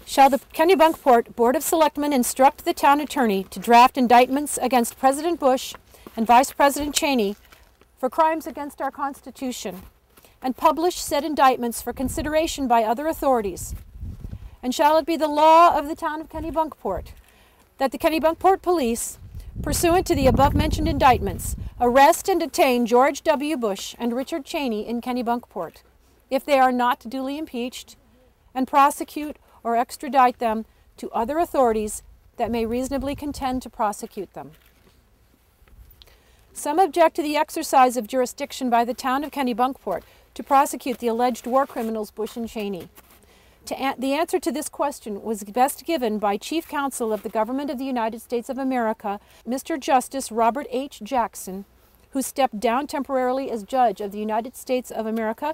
Shall the Kennebunkport Board of Selectmen instruct the town attorney to draft indictments against President Bush and Vice President Cheney for crimes against our Constitution, and publish said indictments for consideration by other authorities? And shall it be the law of the town of Kennebunkport that the Kennebunkport Police, pursuant to the above-mentioned indictments, arrest and detain George W. Bush and Richard Cheney in Kennebunkport, if they are not duly impeached, and prosecute or extradite them to other authorities that may reasonably contend to prosecute them? Some object to the exercise of jurisdiction by the town of Kennebunkport to prosecute the alleged war criminals Bush and Cheney. The answer to this question was best given by Chief Counsel of the Government of the United States of America, Mr. Justice Robert H. Jackson, who stepped down temporarily as Judge of the United States of America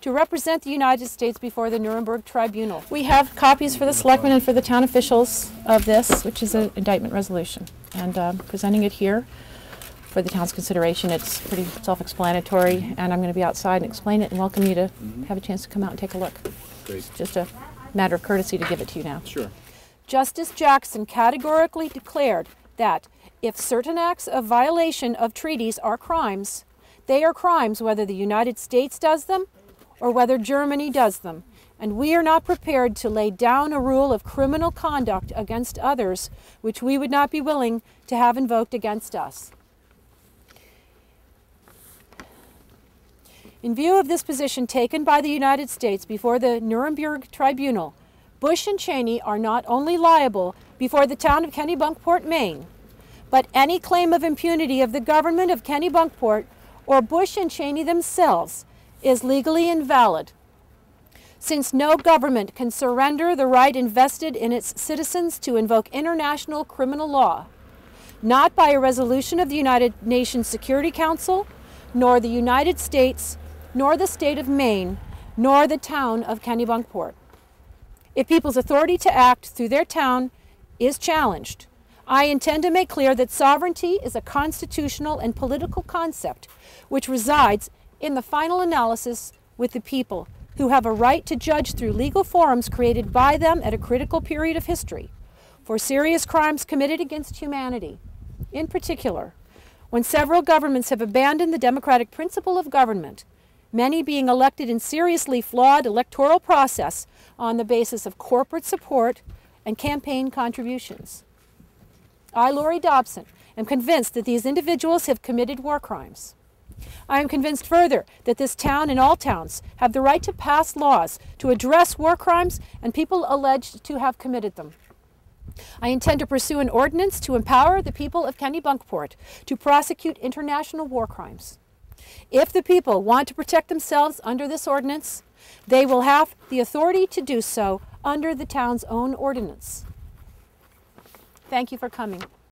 to represent the United States before the Nuremberg Tribunal. We have copies for the selectmen and for the town officials of this, which is an indictment resolution, and presenting it here for the town's consideration. It's pretty self-explanatory, and I'm going to be outside and explain it and welcome you to have a chance to come out and take a look. Great. It's just a matter of courtesy to give it to you now. Sure. Justice Jackson categorically declared that if certain acts of violation of treaties are crimes, they are crimes whether the United States does them or whether Germany does them, and we are not prepared to lay down a rule of criminal conduct against others which we would not be willing to have invoked against us. In view of this position taken by the United States before the Nuremberg Tribunal, Bush and Cheney are not only liable before the town of Kennebunkport, Maine, but any claim of impunity of the government of Kennebunkport or Bush and Cheney themselves is legally invalid, since no government can surrender the right invested in its citizens to invoke international criminal law, not by a resolution of the United Nations Security Council, nor the United States, nor the state of Maine, nor the town of Kennebunkport. If people's authority to act through their town is challenged, I intend to make clear that sovereignty is a constitutional and political concept which resides in the final analysis with the people, who have a right to judge through legal forums created by them at a critical period of history for serious crimes committed against humanity. In particular, when several governments have abandoned the democratic principle of government, many being elected in seriously flawed electoral process on the basis of corporate support and campaign contributions. I, Laurie Dobson, am convinced that these individuals have committed war crimes. I am convinced further that this town and all towns have the right to pass laws to address war crimes and people alleged to have committed them. I intend to pursue an ordinance to empower the people of Kennebunkport to prosecute international war crimes. If the people want to protect themselves under this ordinance, they will have the authority to do so under the town's own ordinance. Thank you for coming.